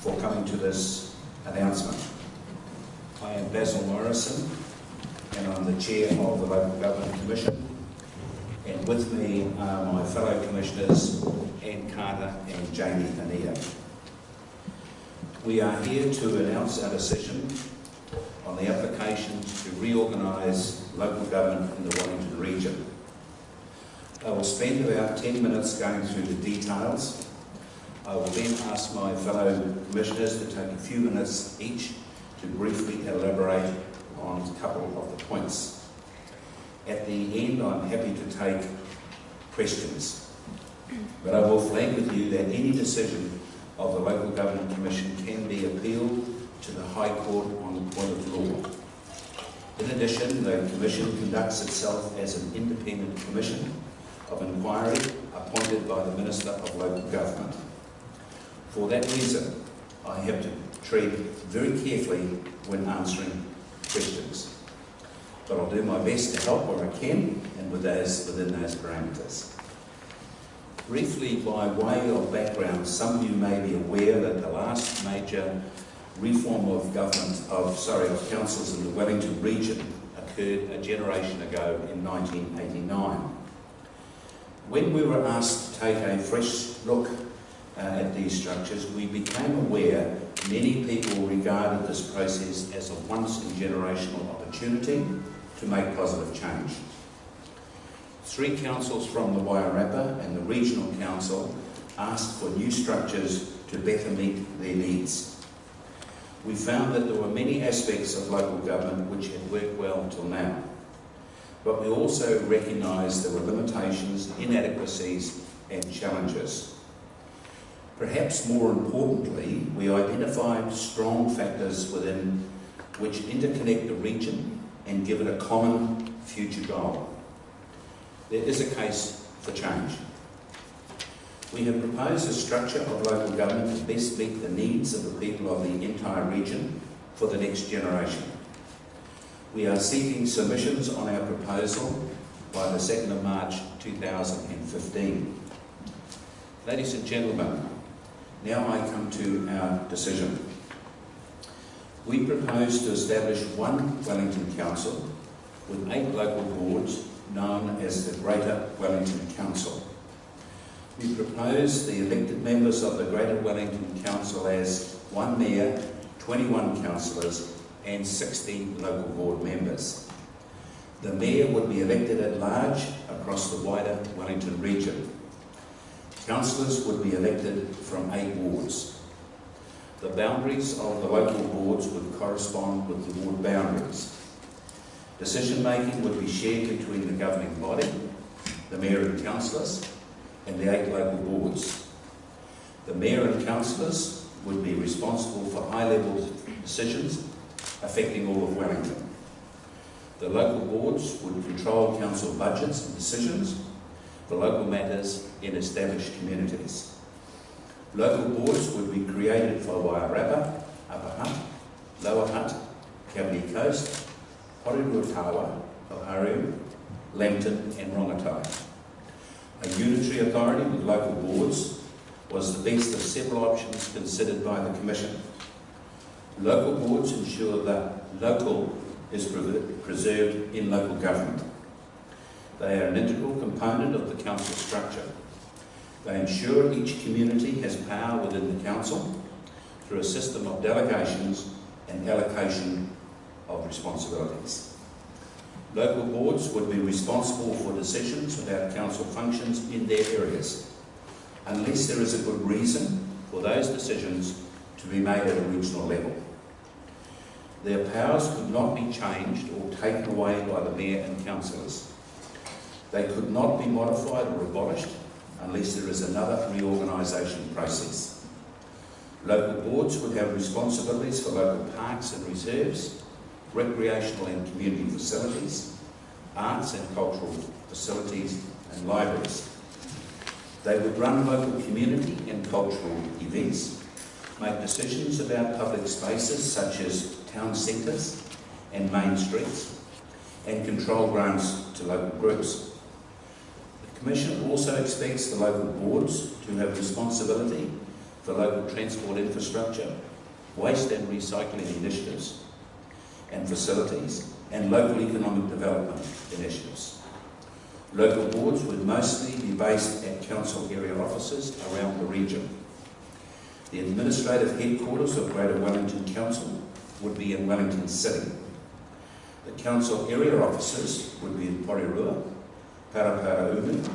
for coming to this announcement. I am Basil Morrison, and I'm the Chair of the Local Government Commission, and with me are my fellow Commissioners, Anne Carter and Jamie Anea. We are here to announce our decision on the application to reorganise local government in the Wellington Region. I will spend about 10 minutes going through the details. I will then ask my fellow Commissioners to take a few minutes each to briefly elaborate on a couple of the points. At the end, I'm happy to take questions, but I will flag with you that any decision of the Local Government Commission can be appealed to the High Court on the point of law. In addition, the Commission conducts itself as an independent commission of inquiry appointed by the Minister of Local Government. For that reason, I have to tread very carefully when answering questions, but I'll do my best to help where I can and within those parameters. Briefly, by way of background, some of you may be aware that the last major reform of councils in the Wellington Region occurred a generation ago in 1989. When we were asked to take a fresh look at these structures, we became aware many people regarded this process as a once-in-generational opportunity to make positive change. 3 councils from the Wairarapa and the Regional Council asked for new structures to better meet their needs. We found that there were many aspects of local government which had worked well till now, but we also recognised there were limitations, inadequacies and challenges. Perhaps more importantly, we identified strong factors within which interconnect the region and give it a common future goal. There is a case for change. We have proposed a structure of local government to best meet the needs of the people of the entire region for the next generation. We are seeking submissions on our proposal by the 2nd of March 2015. Ladies and gentlemen, now I come to our decision. We propose to establish one Wellington Council with 8 local boards known as the Greater Wellington Council. We propose the elected members of the Greater Wellington Council as 1 Mayor, 21 Councillors and 60 local board members. The Mayor would be elected at large across the wider Wellington Region. Councillors would be elected from 8 wards. The boundaries of the local boards would correspond with the ward boundaries. Decision-making would be shared between the governing body, the Mayor and Councillors, and the 8 local boards. The Mayor and Councillors would be responsible for high-level decisions affecting all of Wellington. The local boards would control council budgets and decisions for local matters in established communities. Local boards would be created for Wairarapa, Upper Hutt, Lower Hutt, Kapiti Coast, Haururu-Tawa, Oharu, Lambton and Rongotai. A unitary authority with local boards was the best of several options considered by the Commission. Local boards ensure that local is preserved in local government. They are an integral component of the council structure. They ensure each community has power within the council through a system of delegations and allocation of responsibilities. Local boards would be responsible for decisions about council functions in their areas, unless there is a good reason for those decisions to be made at a regional level. Their powers could not be changed or taken away by the Mayor and Councillors. They could not be modified or abolished unless there is another reorganisation process. Local boards would have responsibilities for local parks and reserves, recreational and community facilities, arts and cultural facilities and libraries. They would run local community and cultural events, make decisions about public spaces such as town centres and main streets, and control grants to local groups. The Commission also expects the local boards to have responsibility for local transport infrastructure, waste and recycling initiatives and facilities, and local economic development initiatives. Local boards would mostly be based at council area offices around the region. The administrative headquarters of Greater Wellington Council would be in Wellington City. The council area offices would be in Porirua, Paraparaumu,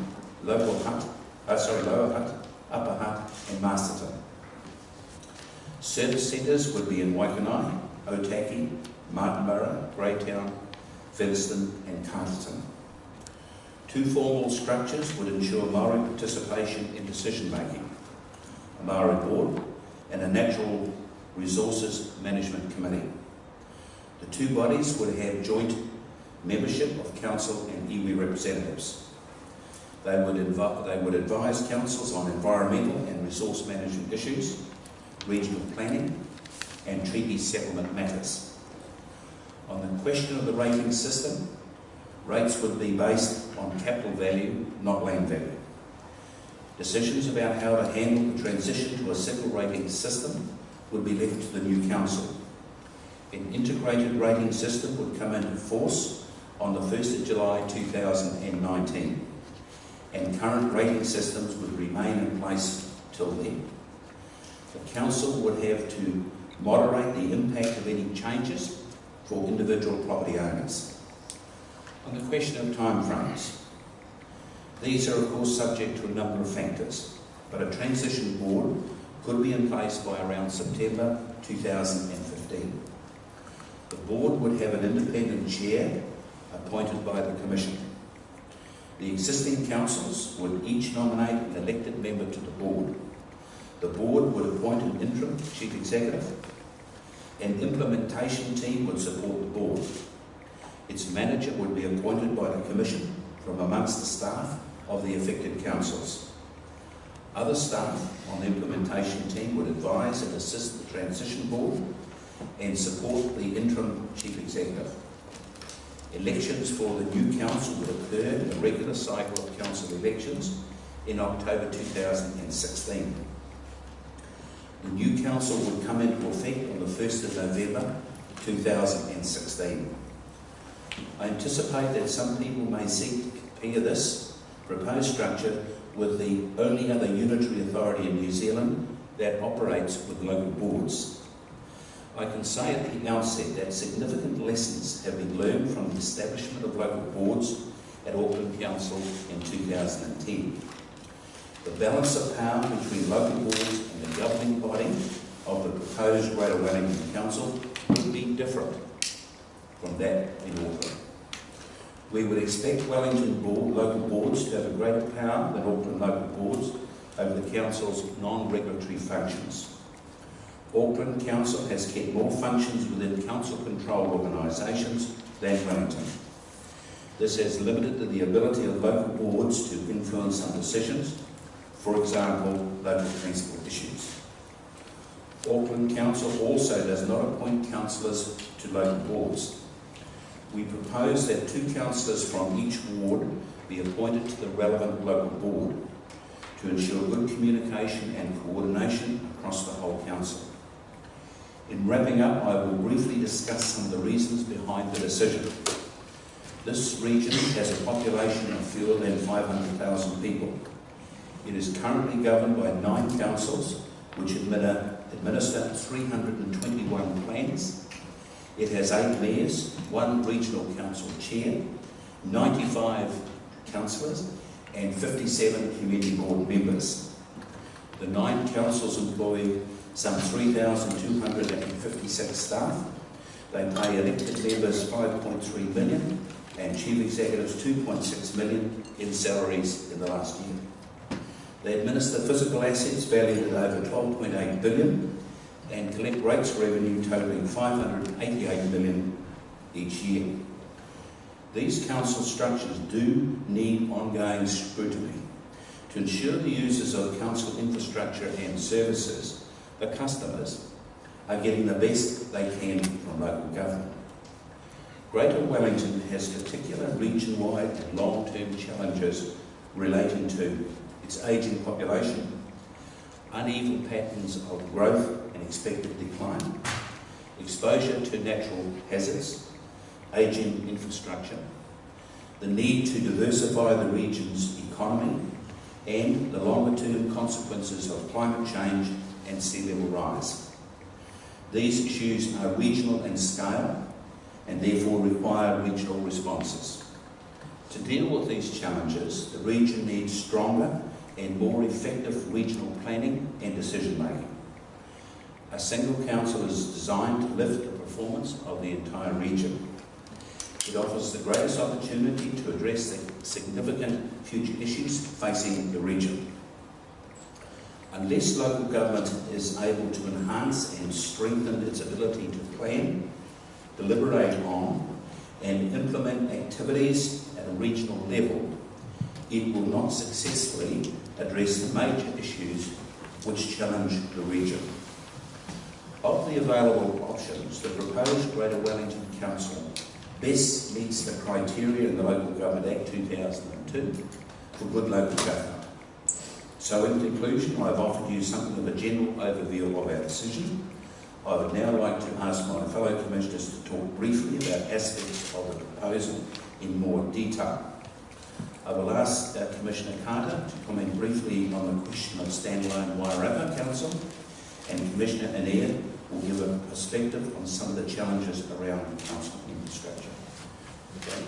Lower Hutt, Upper Hutt and Masterton. Service centres would be in Waikanai, Otaki, Martinborough, Greytown, Featherston and Carterton. Two formal structures would ensure Māori participation in decision making: a Māori board and a natural resources management committee. The two bodies would have joint membership of council and iwi representatives. They would advise councils on environmental and resource management issues, regional planning and treaty settlement matters. On the question of the rating system, rates would be based on capital value, not land value. Decisions about how to handle the transition to a single rating system would be left to the new council. An integrated rating system would come into force on the 1st of July 2019, and current rating systems would remain in place till then. The council would have to moderate the impact of any changes for individual property owners. On the question of timeframes, these are of course subject to a number of factors, but a transition board could be in place by around September 2015. The board would have an independent chair appointed by the Commission. The existing councils would each nominate an elected member to the board. The board would appoint an interim chief executive. An implementation team would support the board. Its manager would be appointed by the Commission from amongst the staff of the affected councils. Other staff on the implementation team would advise and assist the transition board and support the interim chief executive. Elections for the new council would occur in a regular cycle of council elections in October 2016. The new council would come into effect on the 1st of November 2016. I anticipate that some people may seek to compare this proposed structure with the only other unitary authority in New Zealand that operates with local boards. I can say at the outset that significant lessons have been learned from the establishment of local boards at Auckland Council in 2010. The balance of power between local boards and the governing body of the proposed Greater Wellington Council would be different from that in Auckland. We would expect Wellington local boards to have a greater power than Auckland local boards over the Council's non-regulatory functions. Auckland Council has kept more functions within council-controlled organisations than Wellington. This has limited the ability of local boards to influence some decisions, for example, local transport issues. Auckland Council also does not appoint councillors to local boards. We propose that 2 councillors from each ward be appointed to the relevant local board to ensure good communication and coordination across the whole council. In wrapping up, I will briefly discuss some of the reasons behind the decision. This region has a population of fewer than 500,000 people. It is currently governed by 9 councils, which administer 321 plans. It has 8 mayors, 1 regional council chair, 95 councillors, and 57 community board members. The 9 councils employ some 3,256 staff. They pay elected members $5.3 million and chief executives $2.6 million in salaries in the last year. They administer physical assets valued at over $12.8 billion and collect rates revenue totaling $588 million each year. These council structures do need ongoing scrutiny to ensure the users of council infrastructure and services, the customers, are getting the best they can from local government. Greater Wellington has particular region-wide and long-term challenges relating to its ageing population, uneven patterns of growth and expected decline, exposure to natural hazards, ageing infrastructure, the need to diversify the region's economy, and the longer-term consequences of climate change and sea level rise. These issues are regional in scale and therefore require regional responses. To deal with these challenges, the region needs stronger and more effective regional planning and decision-making. A single council is designed to lift the performance of the entire region. It offers the greatest opportunity to address the significant future issues facing the region. Unless local government is able to enhance and strengthen its ability to plan, deliberate on, and implement activities at a regional level, it will not successfully address the major issues which challenge the region. Of the available options, the proposed Greater Wellington Council best meets the criteria in the Local Government Act 2002 for good local government. So in conclusion, I have offered you something of a general overview of our decision. I would now like to ask my fellow commissioners to talk briefly about aspects of the proposal in more detail. I will ask Commissioner Carter to comment briefly on the question of standalone Wairarapa Council, and Commissioner Anea will give a perspective on some of the challenges around council infrastructure. Okay.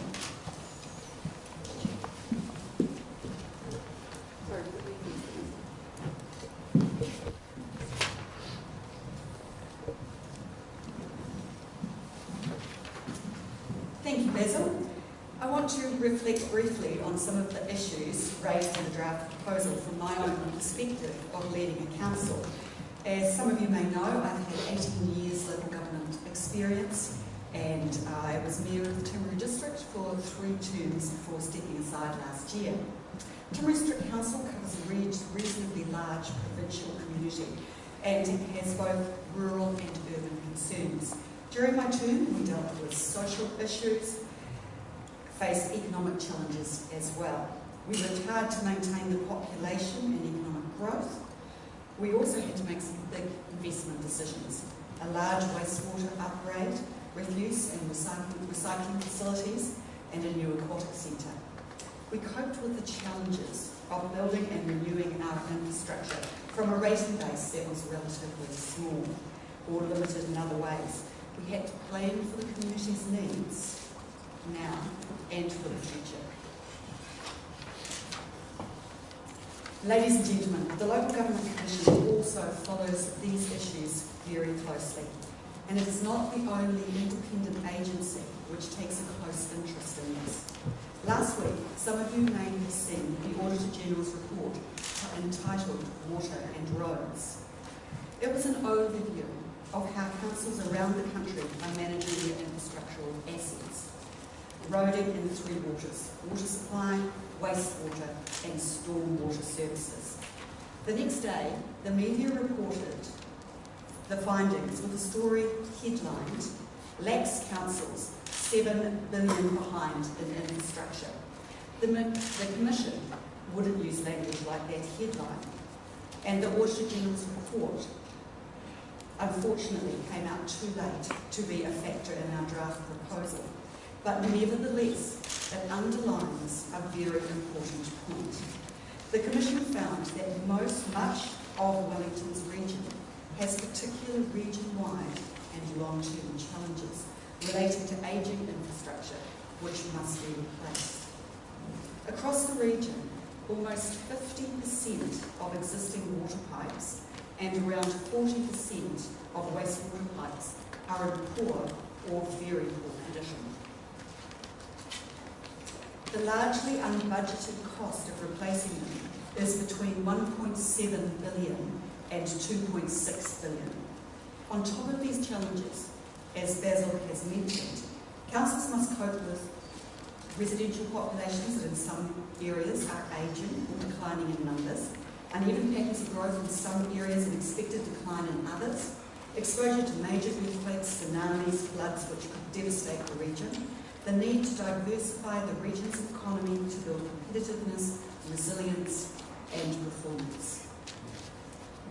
Thank you, Basil. I want to reflect briefly on some of the issues raised in the draft proposal from my own perspective of leading a council. As some of you may know, I've had 18 years local government experience, and I was Mayor of the Timaru District for 3 terms before stepping aside last year. Timaru District Council covers a reasonably large provincial community, and it has both rural and urban concerns. During my term, we dealt with social issues, faced economic challenges as well. We worked hard to maintain the population and economic growth. We also had to make some big investment decisions: a large wastewater upgrade, refuse and recycling facilities, and a new aquatic centre. We coped with the challenges of building and renewing our infrastructure from a rating base that was relatively small or limited in other ways. We had to plan for the community's needs now and for the future. Ladies and gentlemen, the Local Government Commission also follows these issues very closely, and it is not the only independent agency which takes a close interest in this. Last week, some of you may have seen the Auditor General's report entitled Water and Roads. It was an overview of how councils around the country are managing their infrastructural assets. Roading in 3 waters: water supply, wastewater and stormwater services. The next day, the media reported the findings with a story headlined, "Lax Councils, 7 billion behind in infrastructure." The Commission wouldn't use language like that headline, and the Auditor General's report unfortunately came out too late to be a factor in our draft proposal. But nevertheless, it underlines a very important point. The Commission found that much of Wellington's region has particular region-wide and long-term challenges related to ageing infrastructure, which must be replaced. Across the region, almost 50% of existing water pipes and around 40% of wastewater pipes are in poor or very poor condition. The largely unbudgeted cost of replacing them is between 1.7 billion and 2.6 billion. On top of these challenges, as Basil has mentioned, councils must cope with residential populations that in some areas are ageing or declining in numbers, uneven patterns of growth in some areas and expected decline in others, exposure to major earthquakes, tsunamis, floods which could devastate the region, the need to diversify the region's economy to build competitiveness, resilience and performance.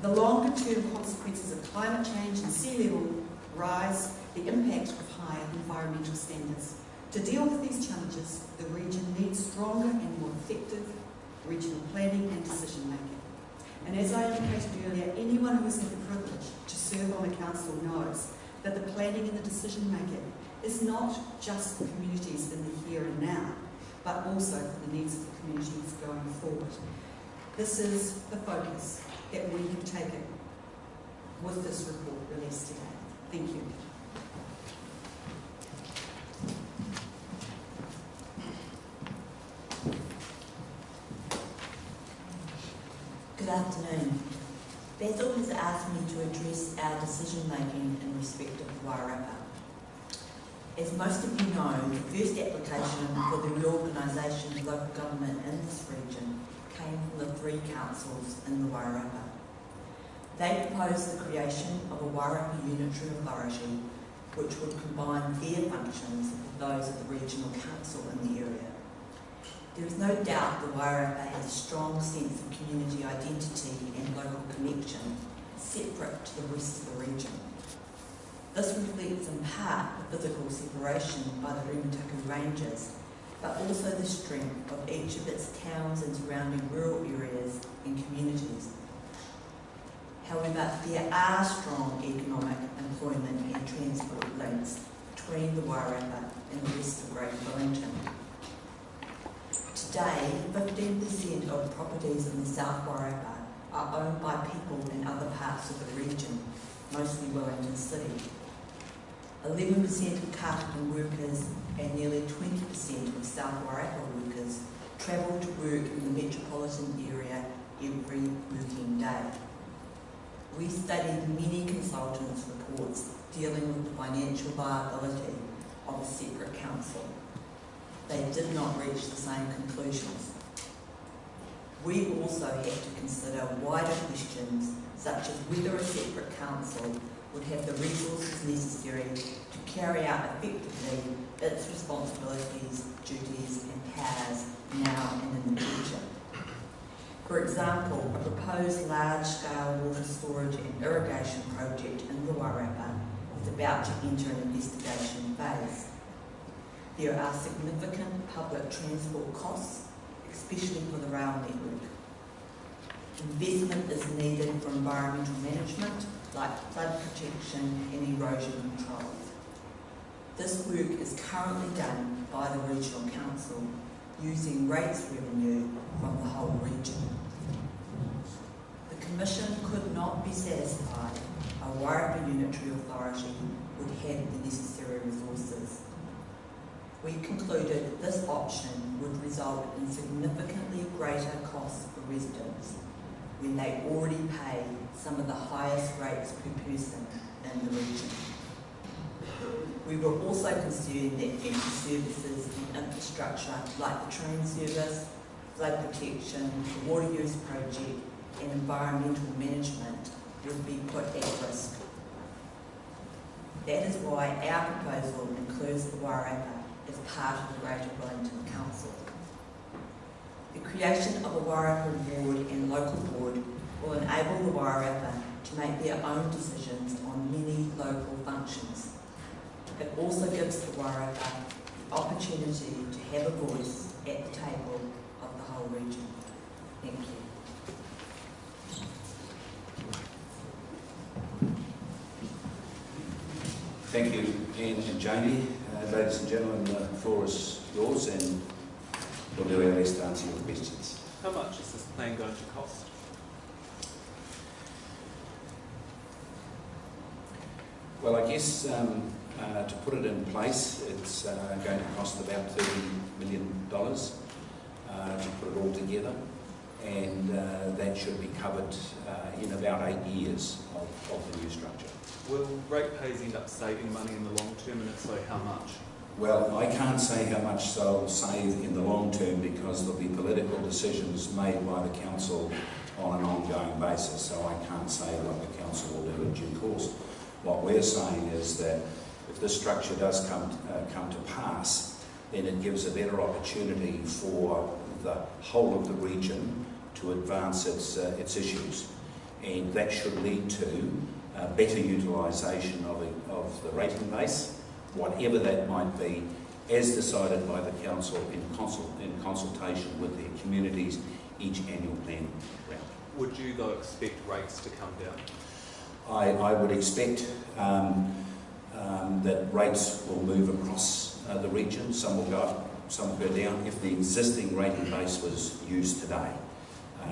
The longer-term consequences of climate change and sea level rise, the impact of higher environmental standards. To deal with these challenges, the region needs stronger and more effective regional planning and decision-making. And as I indicated earlier, anyone who has had the privilege to serve on a council knows that the planning and the decision-making is not just for communities in the here and now, but also for the needs of the communities going forward. This is the focus that we have taken with this report released today. Thank you. Good afternoon. Basil has asked me to address our decision-making in respect of the Wairarapa. As most of you know, the first application for the reorganisation of local government in this region came from the 3 councils in the Wairarapa. They proposed the creation of a Wairarapa unitary authority which would combine their functions with those of the regional council in the area. There is no doubt the Wairarapa has a strong sense of community identity and local connection, separate to the rest of the region. This reflects in part the physical separation by the Rimutaka Ranges, but also the strength of each of its towns and surrounding rural areas and communities. However, there are strong economic, employment and transport links between the Wairarapa and the rest of Greater Wellington. Today, 15% of properties in the South Wairarapa are owned by people in other parts of the region, mostly Wellington City. 11% of Kātapu workers and nearly 20% of South Wairarapa workers travel to work in the metropolitan area every working day. We studied many consultants' reports dealing with the financial viability of a separate council. They did not reach the same conclusions. We also had to consider wider questions such as whether a separate council would have the resources necessary to carry out effectively its responsibilities, duties and powers now and in the future. For example, a proposed large-scale water storage and irrigation project in the Wairarapa is about to enter an investigation phase. There are significant public transport costs, especially for the rail network. Investment is needed for environmental management, like flood protection and erosion control. This work is currently done by the Regional Council using rates revenue from the whole region. The Commission could not be satisfied a Wairarapa Unitary Authority would have the necessary resources. We concluded this option would result in significantly greater costs for residents when they already pay some of the highest rates per person in the region. We were also concerned that future services and infrastructure like the train service, flood protection, the water use project and environmental management would be put at risk. That is why our proposal includes the Wairarapa as part of the Greater Wellington Council. The creation of a Wairarapa Ward and local board will enable the Wairarapa to make their own decisions on many local functions. It also gives the Wairarapa the opportunity to have a voice at the table of the whole region. Thank you. Thank you, Anne and Jamie. Ladies and gentlemen, the floor is yours and we'll do our best to answer your questions. How much is this plan going to cost? Well, I guess to put it in place, it's going to cost about $30 million to put it all together, and that should be covered in about 8 years of the new structure. Will ratepayers end up saving money in the long term, and if so, how much? Well, I can't say how much they'll save in the long term because there'll be political decisions made by the council on an ongoing basis, so I can't say what the council will do in due course. What we're saying is that if this structure does come to pass, then it gives a better opportunity for the whole of the region to advance its issues. and that should lead to better utilisation of the rating base, whatever that might be, as decided by the council in consultation with their communities each annual plan round. Would you, though, expect rates to come down? I would expect that rates will move across the region. Some will go up, some will go down if the existing rating base was used today.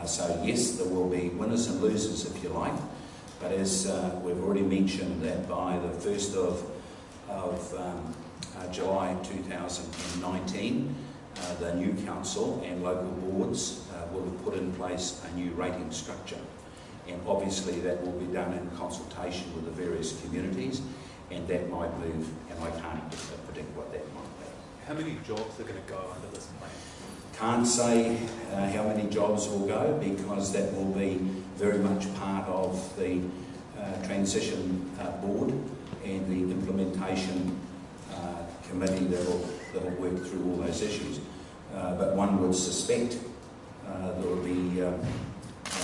So yes, there will be winners and losers, if you like, but as we've already mentioned, that by the 1st of July 2019, the new council and local boards will have put in place a new rating structure, and obviously that will be done in consultation with the various communities, and that might move, and I can't predict what that might be. How many jobs are going to go under this plan? Can't say how many jobs will go, because that will be very much part of the transition board and the implementation committee that will work through all those issues. But one would suspect there will be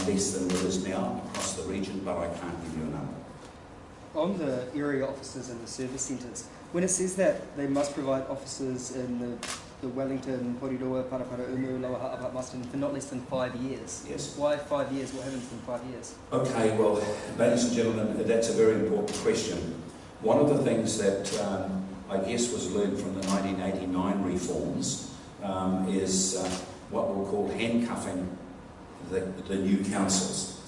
less than there is now across the region, but I can't give you a number. On the area offices and the service centres, when it says that they must provide offices in the Wellington, Porirua, Parapara, Umu, Lower Ha'apai, Muston for not less than 5 years. Yes. Why 5 years? What happens in 5 years? Okay, well, ladies and gentlemen, that's a very important question. One of the things that I guess was learned from the 1989 reforms is what we'll call handcuffing the new councils.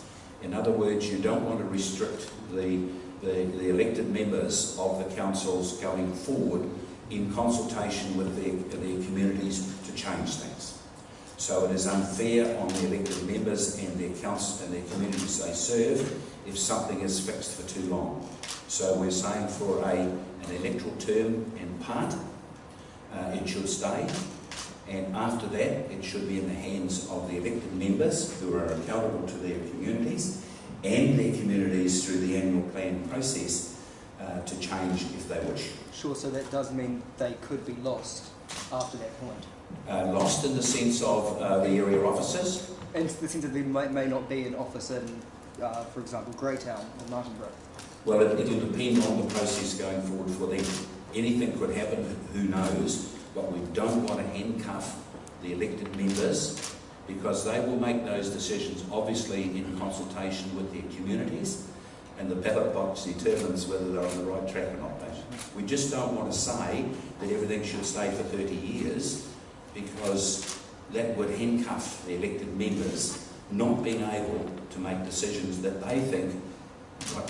In other words, you don't want to restrict the elected members of the councils going forward in consultation with their communities to change things. So it is unfair on the elected members and their councils and their communities they serve if something is fixed for too long. So we're saying for an electoral term in part, it should stay, and after that it should be in the hands of the elected members who are accountable to their communities and their communities through the annual plan process to change if they wish. Sure, so that does mean they could be lost after that point. Lost in the sense of the area offices? In the sense that there may not be an office in, for example, Greytown or Martinborough. Well, it'll depend on the process going forward for them. Anything could happen, who knows, but we don't want to handcuff the elected members, because they will make those decisions obviously in consultation with their communities, and the ballot box determines whether they're on the right track or not. We just don't want to say that everything should stay for 30 years, because that would handcuff the elected members not being able to make decisions that they think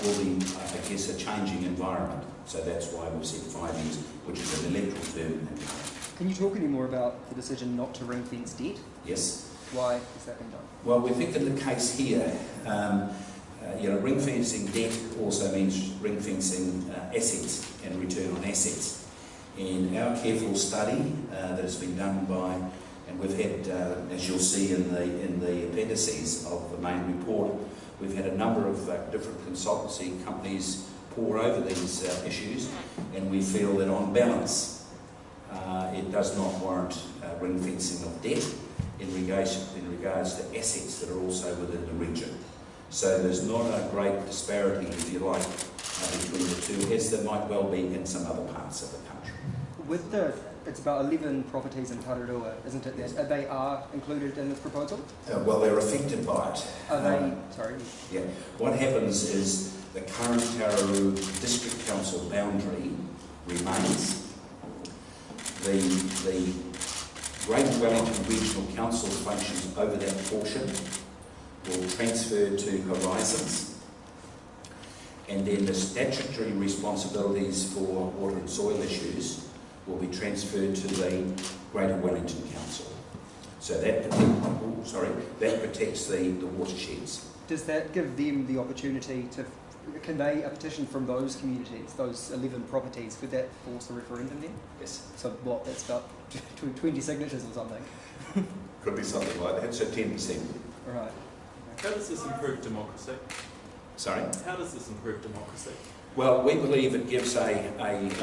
will be, I guess, a changing environment. So that's why we've said 5 years, which is an electoral term. Can you talk any more about the decision not to ring fence debt? Yes. Why has that been done? Well, we think in the case here, ring fencing debt also means ring fencing assets and return on assets. In our careful study that has been done by, and we've had, as you'll see in the appendices of the main report, we've had a number of different consultancy companies pore over these issues, and we feel that on balance it does not warrant ring fencing of debt in regards to assets that are also within the region. So there's not a great disparity, if you like, between the two, as there might well be in some other parts of the country. It's about 11 properties in Tararua, isn't it? Yes. They are included in this proposal? Well, they're affected by it. Are they? Sorry. Yeah. What happens is the current Tararua District Council boundary remains. The Greater Wellington Regional Council functions over that portion will transfer to Horizons, and then the statutory responsibilities for water and soil issues will be transferred to the Greater Wellington Council. So that protects the watersheds. Does that give them the opportunity to convey a petition from those communities, those 11 properties? Could that force a referendum then? Yes. So what, that's got 20 signatures or something? Could be something like that, so 10%. Right. How does this improve democracy? Sorry? How does this improve democracy? Well, we believe it gives a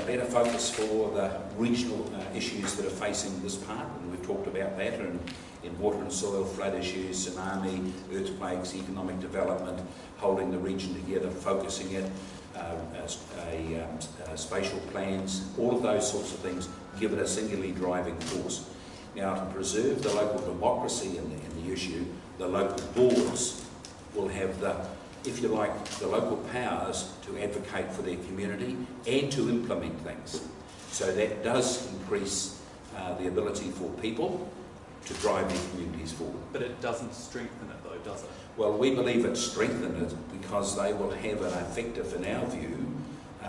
better focus for the regional issues that are facing this part, and we've talked about that in water and soil, flood issues, tsunami, earthquakes, economic development, holding the region together, focusing it, spatial plans, all of those sorts of things give it a singularly driving force. Now, to preserve the local democracy in the issue, the local boards will have the, if you like, the local powers to advocate for their community and to implement things. So that does increase the ability for people to drive their communities forward. But it doesn't strengthen it though, does it? Well, we believe it strengthens it because they will have an effective, in our view,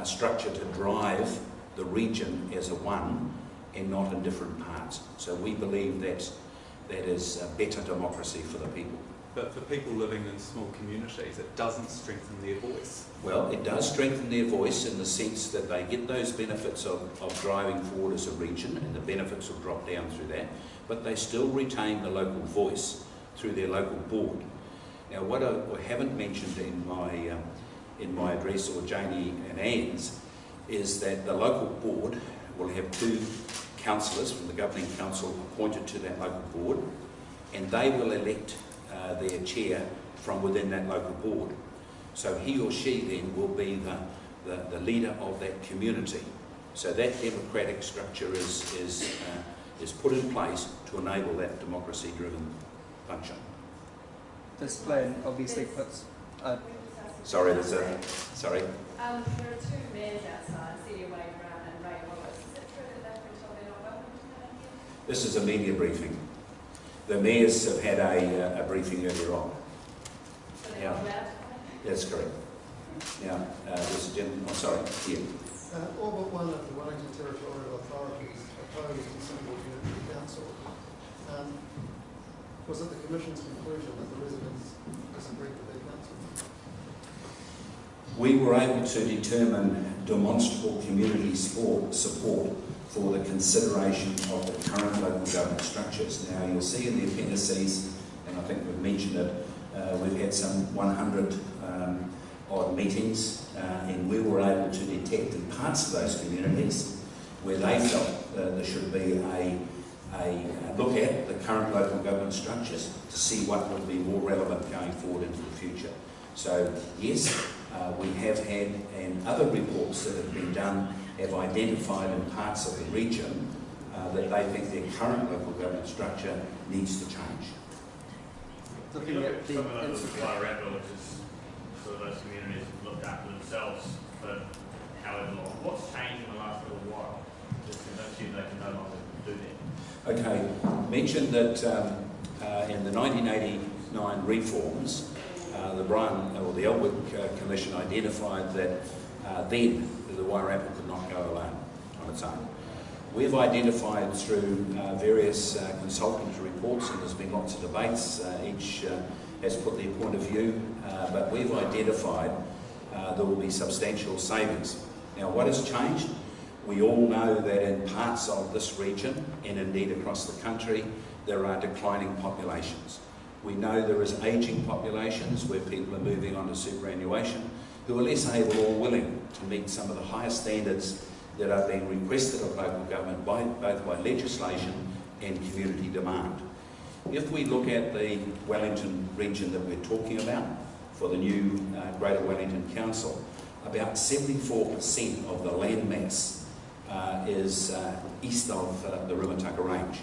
structure to drive the region as a one and not in different parts. So we believe that is better democracy for the people. But for people living in small communities, it doesn't strengthen their voice. Well, it does strengthen their voice in the sense that they get those benefits of driving forward as a region, and the benefits will drop down through that, but they still retain the local voice through their local board. Now, what I haven't mentioned in my address, or Janie and Anne's, is that the local board will have 2 councillors from the governing council appointed to that local board, and they will elect their chair from within that local board. So he or she then will be the leader of that community. So that democratic structure is put in place to enable that democracy-driven function. This plan obviously puts... Sorry, there's a... Sorry? There are 2 mayors outside, Celia Brown and Ray Wallace. Is it true that they've been told they're not welcome to that here? This is a media briefing. The mayors have had a briefing earlier on. So they're not allowed to? That's correct. Now, this gentleman, oh, sorry, here. All but one of the Wellington Territorial Authorities opposed a simple community council. Was it the Commission's conclusion that the residents disagreed with their council? We were able to determine demonstrable community support for the consideration of the current local government structures. Now, you'll see in the appendices, and I think we've mentioned it, we've had some 100 odd meetings, and we were able to detect in parts of those communities where they felt there should be a look at the current local government structures to see what would be more relevant going forward into the future. So yes, we have had, and other reports that have been done have identified in parts of the region that they think their current local government structure needs to change. Looking at the... Some of those Wairarapa, which is sort of those communities have looked after themselves for however long. What's changed in the last little while? Just convince you they can no longer do that. Okay, mentioned that in the 1989 reforms, the Elwood Commission identified that then the Wairarapa could not go alone on its own. We've identified through various consultant reports, and there's been lots of debates, each has put their point of view, but we've identified there will be substantial savings. Now, what has changed? We all know that in parts of this region, and indeed across the country, there are declining populations. We know there is ageing populations where people are moving on to superannuation, who are less able or willing to meet some of the higher standards that are being requested of local government both by legislation and community demand. If we look at the Wellington region that we're talking about for the new Greater Wellington Council, about 74% of the land mass is east of the Rimutaka Range.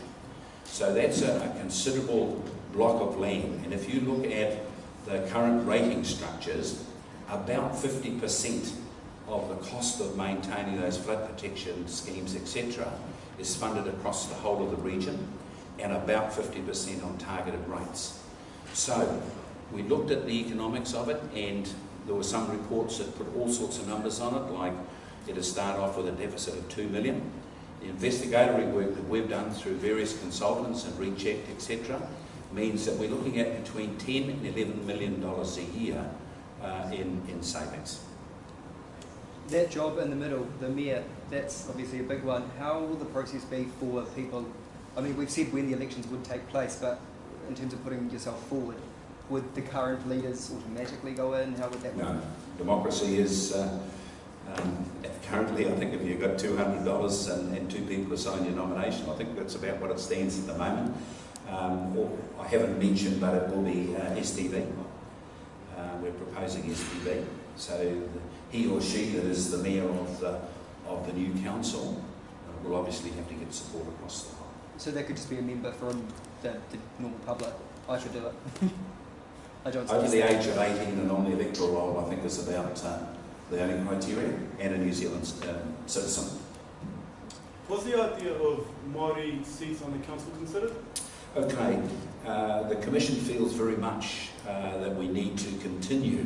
So that's a considerable block of land, and if you look at the current rating structures, about 50% of the cost of maintaining those flood protection schemes, etc., is funded across the whole of the region, and about 50% on targeted rates. So we looked at the economics of it, and there were some reports that put all sorts of numbers on it, like it'll start off with a deficit of 2 million. The investigatory work that we've done through various consultants and rechecked, etc., means that we're looking at between $10 and $11 million a year in savings. That job in the middle, the mayor, that's obviously a big one. How will the process be for people? I mean, we've said when the elections would take place, but in terms of putting yourself forward, would the current leaders automatically go in? How would that work? No, democracy is currently, I think if you've got $200 and two people assign your nomination, I think that's about what it stands at the moment. Or I haven't mentioned, but it will be SDV. We're proposing SDV. So he or she that is the mayor of the new council will obviously have to get support across the whole. So that could just be a member from the normal public. I should do it. I don't Over the age of 18 and on the electoral roll, I think is about the only criteria, and a New Zealand citizen. Was the idea of Māori seats on the council considered? Okay, the Commission feels very much that we need to continue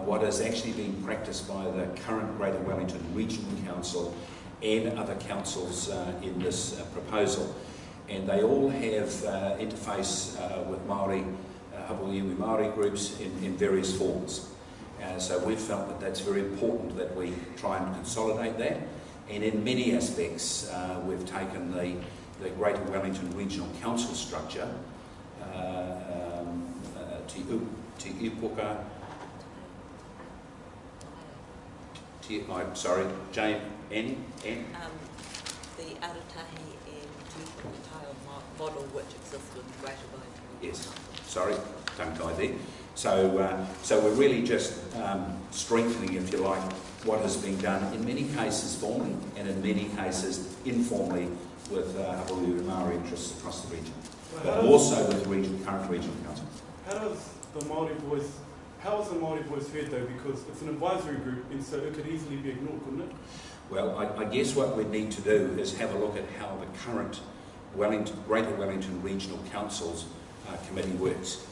what has actually been practiced by the current Greater Wellington Regional Council and other councils in this proposal. And they all have interface with Māori, Hapuiwi Māori groups in various forms. So we've felt that that's very important that we try and consolidate that. And in many aspects, we've taken the Greater Wellington Regional Council structure, Te Upuka, Jane, Annie? The Aratahi and Tupuka model which exists with Greater Wellington. Yes, sorry, tongue-tied there. So we're really just strengthening, if you like, what has been done in many cases formally and in many cases informally with Hapuiwi Māori interests across the region, but also with the current regional council. How is the Māori voice heard though? Because it's an advisory group, and so it could easily be ignored, couldn't it? Well, I guess what we need to do is have a look at how the current Greater Wellington Regional Council's committee works.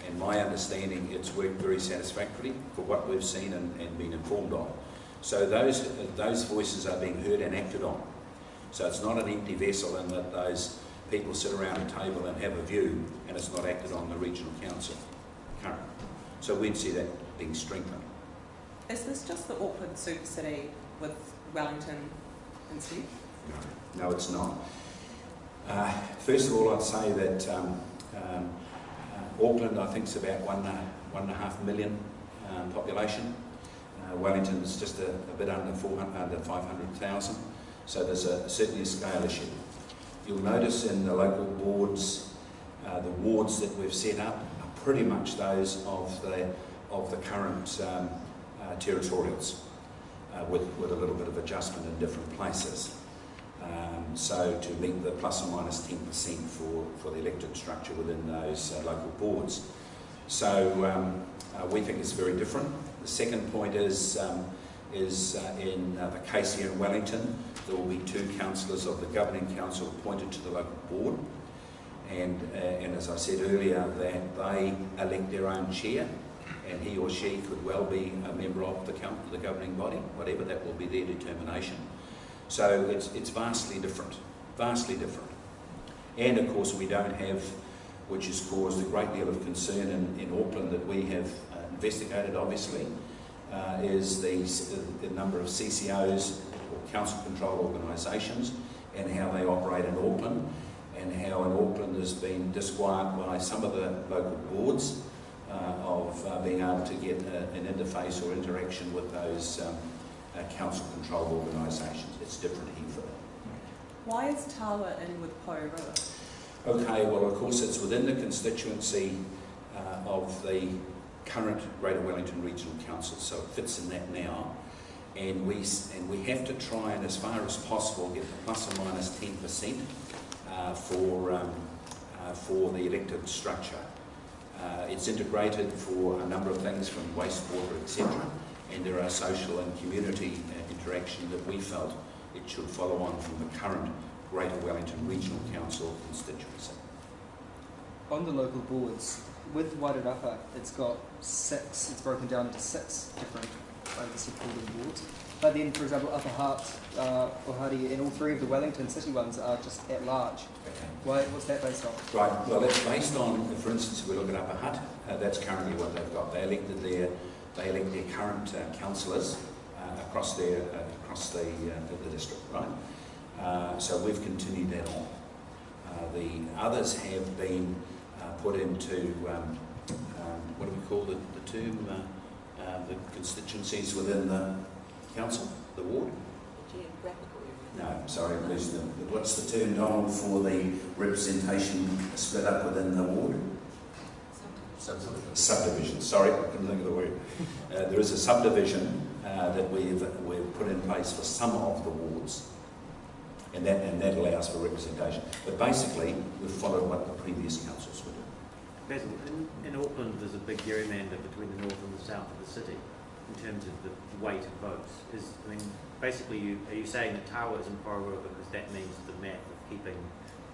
And my understanding, it's worked very satisfactorily for what we've seen and been informed of. So those voices are being heard and acted on. So it's not an empty vessel in that those people sit around a table and have a view and it's not acted on the regional council current. So we'd see that being strengthened. Is this just the Auckland Super City with Wellington instead? No, it's not. First of all, I'd say that Auckland, I think, is about 1.5 million population. Wellington is just a bit under 500,000. So there's certainly a scale issue. You'll notice in the local boards, the wards that we've set up are pretty much those of the current territorials, with a little bit of adjustment in different places. So to meet the plus or minus 10% for the elected structure within those local boards. So we think it's very different. The second point is in the case here in Wellington, there will be 2 councillors of the governing council appointed to the local board. And as I said earlier, that they elect their own chair, and he or she could well be a member of the governing body, whatever, that will be their determination. So it's vastly different. And of course we don't have, which has caused a great deal of concern in Auckland that we have investigated obviously, is the number of CCOs or council control organisations and how they operate in Auckland, and how in Auckland has been disquiet by some of the local boards of being able to get an interface or interaction with those council control organisations. It's different here for them. Why is Tawa in with Porirua? Okay, well of course it's within the constituency of the current Greater Wellington Regional Council, so it fits in that now. And we have to try and, as far as possible, get the plus or minus 10% for the elected structure. It's integrated for a number of things from wastewater, etc. And there are social and community interaction that we felt it should follow on from the current Greater Wellington Regional Council constituency. On the local boards, with Wairarapa, it's broken down into 6 different supporting boards. But then, for example, Upper Hart, Ohari, and all 3 of the Wellington City ones are just at large. Okay. What's that based on? Right, well that's based on, for instance, if we look at Upper Hutt, that's currently what they've got. They elect their current councillors across the district, right? So we've continued that on. The others have been put into what do we call the term? The constituencies within the council, the ward? Geographical area. No, sorry, what's the term, Donald, for the representation split up within the ward? Subdivision. Sorry, I couldn't think of the word. There is a subdivision that we've put in place for some of the wards, and that allows for representation. But basically, we've followed what the previous councils were doing. Basil, in Auckland, there's a big gerrymander between the north and the south of the city in terms of the weight of votes. Basically, are you saying that Tawa isn't Porirua because that means the math of keeping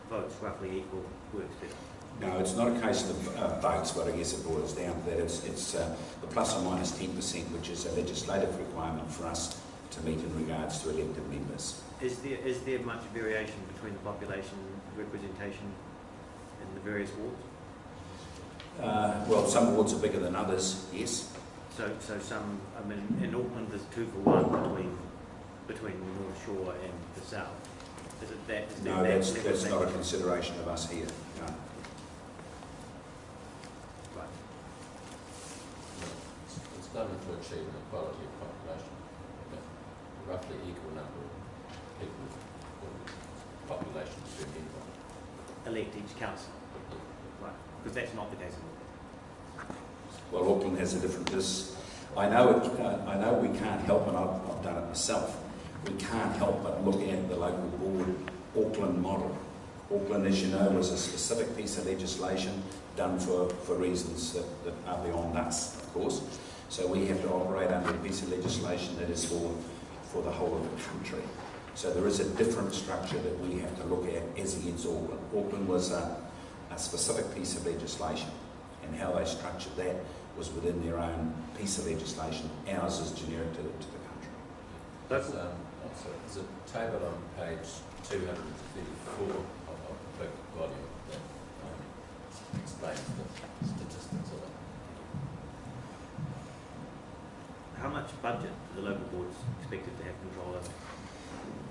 votes roughly equal works better? No, it's not a case of votes, but I guess it boils down to that. It's the plus or minus 10%, which is a legislative requirement for us to meet in regards to elected members. Is there much variation between the population representation in the various wards? Well, some wards are bigger than others, yes. So some, in Auckland there's 2-for-1 between the North Shore and the South. Is it that? No, that's not a consideration of us here. No. Right. It's done to achieve an equality of population. A roughly equal number of people with population to people. Elect each council. Right. Because that's not the case in Auckland. Well, Auckland has a different. I know we can't help, and I've done it myself. We can't help but look at the local board Auckland model. Auckland, as you know, was a specific piece of legislation done for reasons that are beyond us, of course. So we have to operate under a piece of legislation that is for the whole of the country. So there is a different structure that we have to look at as against Auckland. Auckland was a specific piece of legislation, and how they structured that was within their own piece of legislation. Ours is generic to the country. There's a table on page 234 of the book volume that explains the statistics of it. How much budget are the local boards expected to have control over?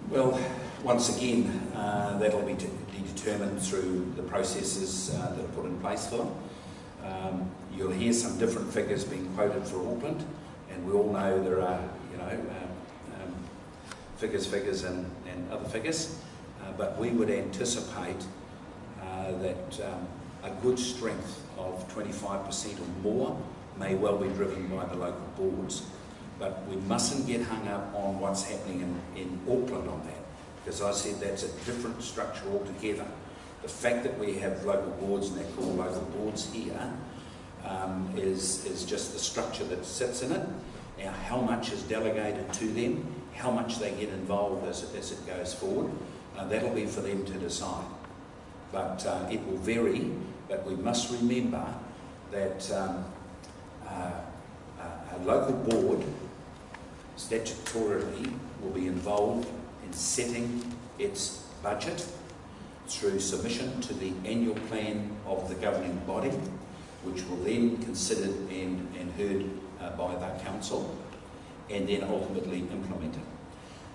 Well, once again, that'll be determined through the processes that are put in place for them. You'll hear some different figures being quoted for Auckland, and we all know there are, figures and other figures, but we would anticipate that a good strength of 25% or more may well be driven by the local boards. But we mustn't get hung up on what's happening in Auckland on that, because I said that's a different structure altogether. The fact that we have local boards, and they're called local boards here, is just the structure that sits in it. Now, how much is delegated to them, how much they get involved as it goes forward, that'll be for them to decide. But it will vary, but we must remember that a local board statutorily will be involved in setting its budget through submission to the annual plan of the governing body, which will then be considered and heard by the council, and then ultimately implemented.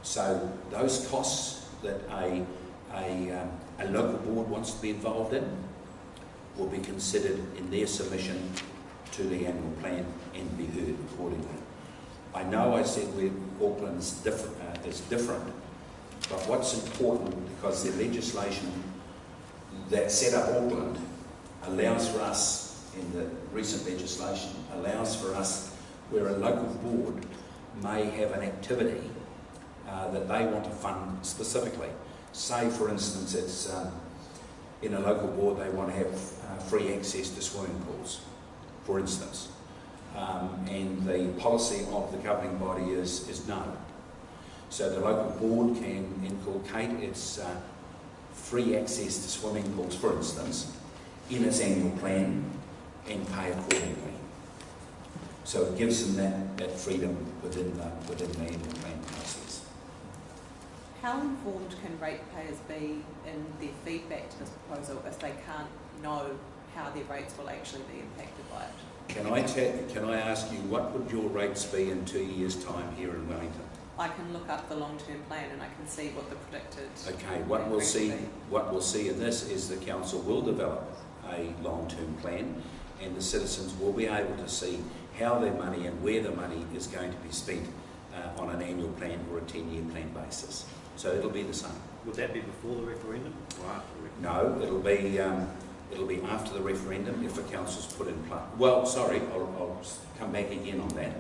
So those costs that a local board wants to be involved in will be considered in their submission to the annual plan and be heard accordingly. I know I said Auckland's different, but what's important, because the legislation that set up Auckland allows for us, in the recent legislation, allows for us where a local board may have an activity that they want to fund specifically. Say, for instance, it's in a local board they want to have free access to swimming pools, for instance. And the policy of the governing body is no. So the local board can inculcate its free access to swimming pools, for instance, in its annual plan and pay accordingly. So it gives them that freedom within the annual plan process. How informed can ratepayers be in their feedback to this proposal if they can't know how their rates will actually be impacted by it? Can I ask you, what would your rates be in 2 years' time here in Wellington? I can look up the long-term plan and I can see what the predicted. Okay, what we'll see in this is the council will develop a long-term plan, and the citizens will be able to see how their money and where the money is going to be spent on an annual plan or a 10-year plan basis. So it'll be the same. Would that be before the referendum or after the referendum? No, it'll be after the referendum if the council's put in place. Well, sorry, I'll come back again on that.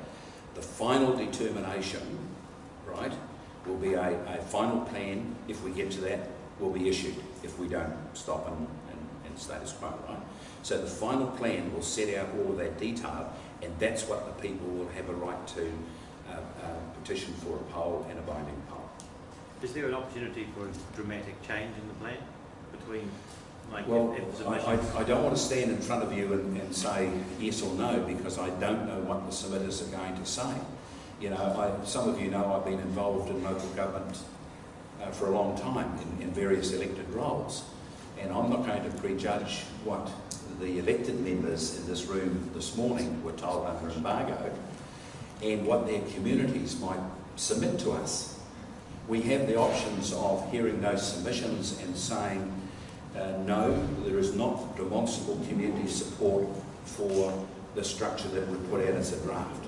The final determination, right, will be a final plan, if we get to that, will be issued if we don't stop and status quo, right? So the final plan will set out all of that detail, and that's what the people will have a right to petition for a poll and a binding poll. Is there an opportunity for a dramatic change in the plan between, like, well, if submissions? I don't want to stand in front of you and say yes or no, because I don't know what the submitters are going to say. You know, some of you know I've been involved in local government for a long time in various elected roles, and I'm not going to prejudge what the elected members in this room this morning were told under embargo and what their communities might submit to us. We have the options of hearing those submissions and saying no, there is not demonstrable community support for the structure that we put out as a draft.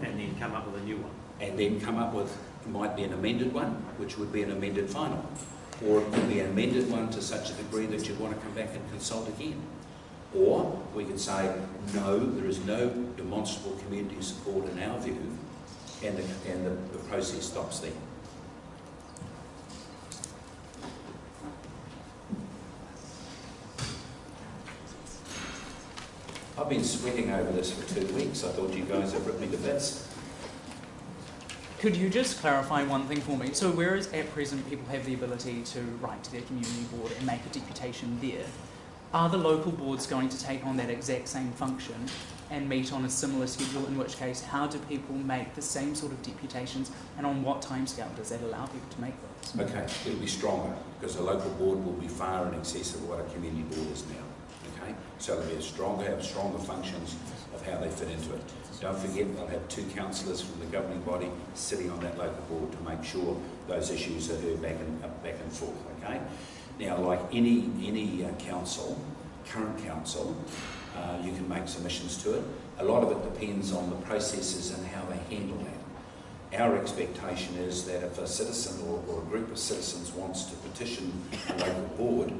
And then come up with a new one. And then come up with, might be an amended one, which would be an amended final. Or it could be an amended one to such a degree that you want to come back and consult again. Or we could say, no, there is no demonstrable community support in our view, and the process stops there. I've been sweating over this for 2 weeks. I thought you guys have ripped me to bits. Could you just clarify one thing for me? So whereas at present people have the ability to write to their community board and make a deputation there, are the local boards going to take on that exact same function and meet on a similar schedule, in which case how do people make the same sort of deputations, and on what timescale does that allow people to make those? Okay, it'll be stronger because a local board will be far in excess of what a community board is now. Okay, so they'll be have stronger functions of how they fit into it. Don't forget, they'll have 2 councillors from the governing body sitting on that local board to make sure those issues are heard back and forth. Okay. Now, like any council, current council, you can make submissions to it. A lot of it depends on the processes and how they handle that. Our expectation is that if a citizen or a group of citizens wants to petition a local board,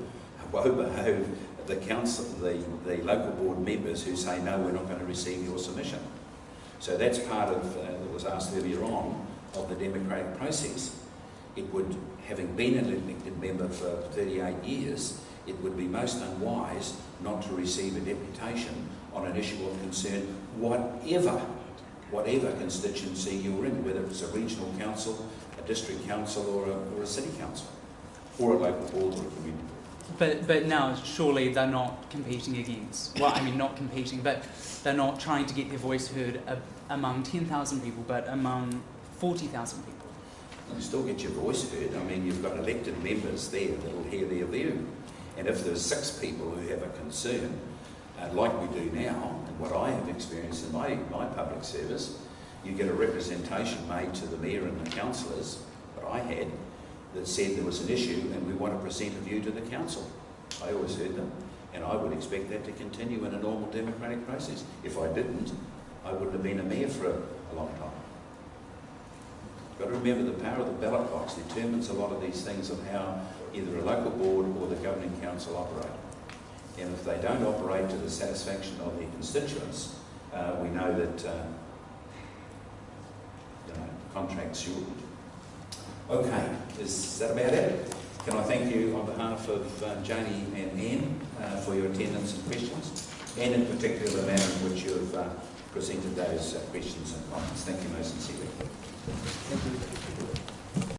woe behove the council, the local board members who say no, we're not going to receive your submission. So that's part of, that was asked earlier on, of the democratic process. It would, having been an elected member for 38 years, it would be most unwise not to receive a deputation on an issue of concern, whatever constituency you're in, whether it's a regional council, a district council, or a city council, or a local board or a community board. But now, surely they're not competing against, well, I mean not competing, but they're not trying to get their voice heard among 10,000 people, but among 40,000 people. You still get your voice heard. I mean, you've got elected members there that will hear their view. And if there's 6 people who have a concern, like we do now, and what I have experienced in my public service, you get a representation made to the mayor and the councillors, that I had, that said there was an issue and we want to present a view to the council. I always heard them, and I would expect that to continue in a normal democratic process. If I didn't, I wouldn't have been a mayor for a long time. You've got to remember the power of the ballot box determines a lot of these things of how either a local board or the governing council operate. And if they don't operate to the satisfaction of their constituents, we know that contracts shortened. Okay, is that about it? Can I thank you on behalf of Janie and Anne for your attendance and questions, and in particular the manner in which you have presented those questions and comments. Thank you most sincerely. Thank you.